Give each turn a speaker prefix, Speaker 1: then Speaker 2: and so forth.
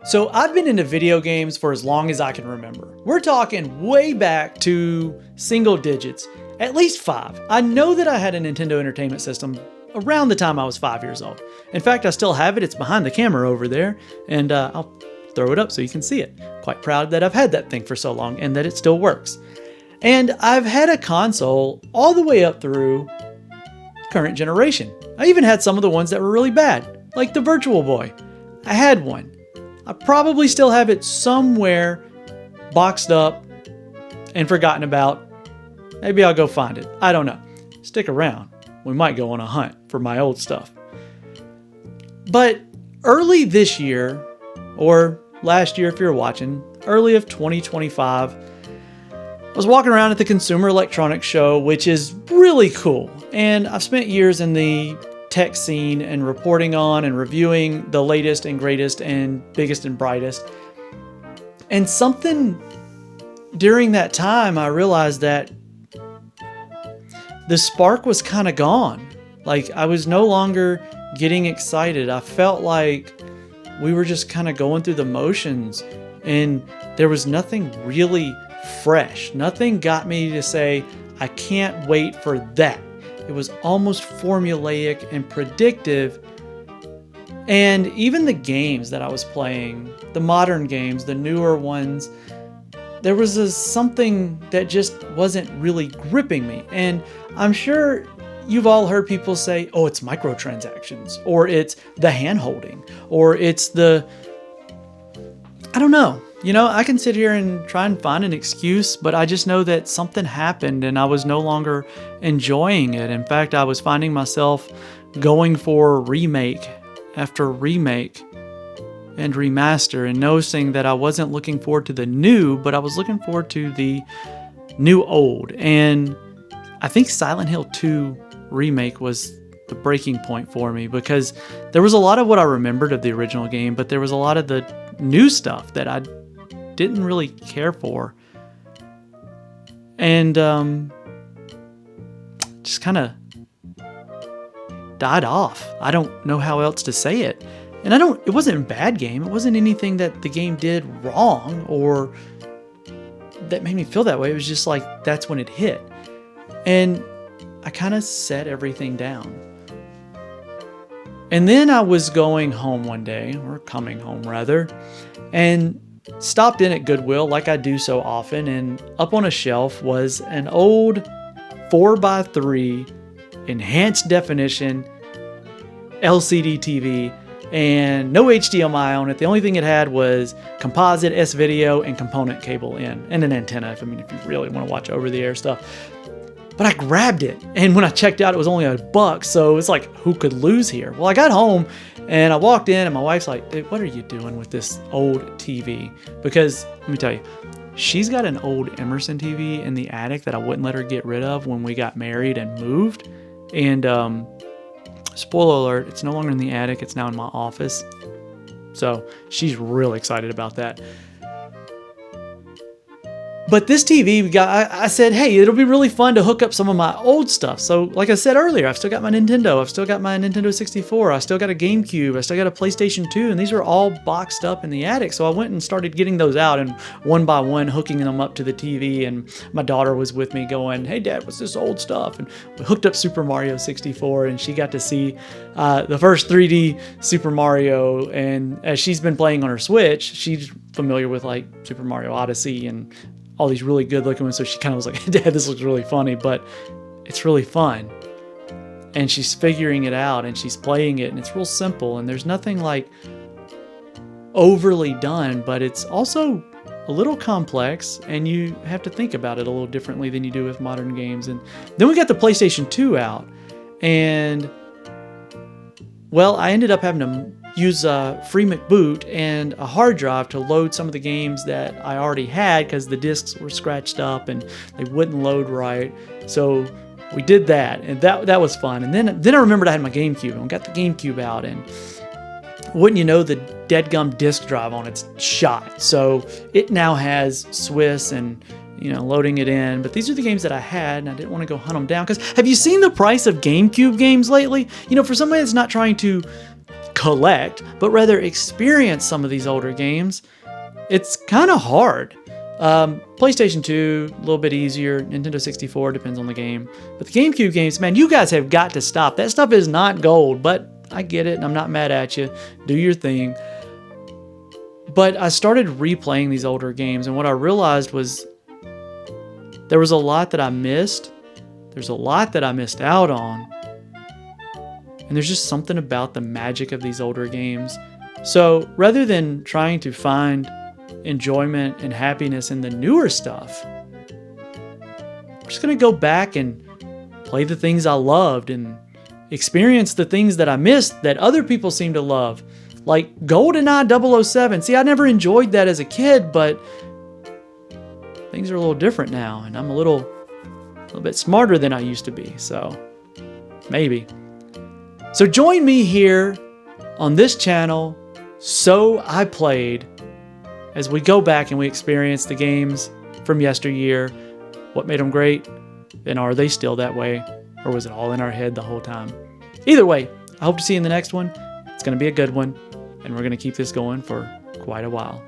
Speaker 1: So I've been into video games for as long as I can remember. We're talking way back to single digits, at least 5. I know that I had a Nintendo Entertainment System around the time I was 5 years old. In fact, I still have it. It's behind the camera over there, and I'll throw it up so you can see it. Quite proud that I've had that thing for so long and that it still works. And I've had a console all the way up through current generation. I even had some of the ones that were really bad, like the Virtual Boy. I had one. I probably still have it somewhere boxed up and forgotten about. Maybe I'll go find it. I don't know. Stick around. We might go on a hunt for my old stuff. But early this year, or last year if you're watching, early of 2025, I was walking around at the Consumer Electronics Show, which is really cool. And I've spent years in the tech scene and reporting on and reviewing the latest and greatest and biggest and brightest. And something during that time, I realized that the spark was kind of gone. Like I was no longer getting excited. I felt like we were just kind of going through the motions and there was nothing really fresh. Nothing got me to say, I can't wait for that. It was almost formulaic and predictive. And even the games that I was playing, the modern games, the newer ones, there was something that just wasn't really gripping me. And I'm sure you've all heard people say, oh, it's microtransactions, or it's the hand-holding, or it's the... I don't know. You know, I can sit here and try and find an excuse, but I just know that something happened and I was no longer enjoying it. In fact, I was finding myself going for remake after remake and remaster and noticing that I wasn't looking forward to the new, but I was looking forward to the new old. And I think Silent Hill 2 remake was the breaking point for me because there was a lot of what I remembered of the original game, but there was a lot of the new stuff that I didn't really care for. And just kind of died off. I don't know how else to say it. And it wasn't a bad game. It wasn't anything that the game did wrong or that made me feel that way. It was just like, that's when it hit. And I kind of set everything down. And then I was going home one day, or coming home rather, and stopped in at Goodwill like I do so often, and up on a shelf was an old 4x3 enhanced definition LCD TV and no HDMI on it. The only thing it had was composite S-video and component cable in, and an antenna if you really want to watch over-the-air stuff. But I grabbed it, and when I checked out, it was only $1, so it's like, who could lose here? Well, I got home, and I walked in, and my wife's like, hey, what are you doing with this old TV? Because, let me tell you, she's got an old Emerson TV in the attic that I wouldn't let her get rid of when we got married and moved. And, spoiler alert, it's no longer in the attic, it's now in my office. So, she's really excited about that. But this TV, I said, hey, it'll be really fun to hook up some of my old stuff. So like I said earlier, I've still got my Nintendo. I've still got my Nintendo 64. I still got a GameCube. I still got a PlayStation 2. And these are all boxed up in the attic. So I went and started getting those out and one by one hooking them up to the TV. And my daughter was with me going, hey, Dad, what's this old stuff? And we hooked up Super Mario 64. And she got to see the first 3D Super Mario. And as she's been playing on her Switch, she's familiar with like Super Mario Odyssey and all these really good looking ones. So she kind of was like, Dad, this looks really funny, but it's really fun. And she's figuring it out and she's playing it and it's real simple. And there's nothing like overly done, but it's also a little complex and you have to think about it a little differently than you do with modern games. And then we got the PlayStation 2 out and well, I ended up having to use a free McBoot and a hard drive to load some of the games that I already had because the discs were scratched up and they wouldn't load right. So we did that, and that was fun. And then I remembered I had my GameCube, and we got the GameCube out, and wouldn't you know, the deadgum disk drive on it's shot. So it now has Swiss and loading it in. But these are the games that I had, and I didn't want to go hunt them down. Because have you seen the price of GameCube games lately? For somebody that's not trying to collect, but rather experience some of these older games, it's kind of hard. PlayStation 2, a little bit easier. Nintendo 64, depends on the game. But the GameCube games, man, you guys have got to stop. That stuff is not gold, but I get it, and I'm not mad at you. Do your thing. But I started replaying these older games, and what I realized was there was a lot that I missed. There's a lot that I missed out on. And there's just something about the magic of these older games. So rather than trying to find enjoyment and happiness in the newer stuff, I'm just going to go back and play the things I loved and experience the things that I missed that other people seem to love. Like GoldenEye 007. See, I never enjoyed that as a kid, but things are a little different now, and I'm a little bit smarter than I used to be, so maybe. So join me here on this channel, So I Played, as we go back and we experience the games from yesteryear, what made them great, and are they still that way, or was it all in our head the whole time? Either way, I hope to see you in the next one. It's going to be a good one, and we're going to keep this going for quite a while.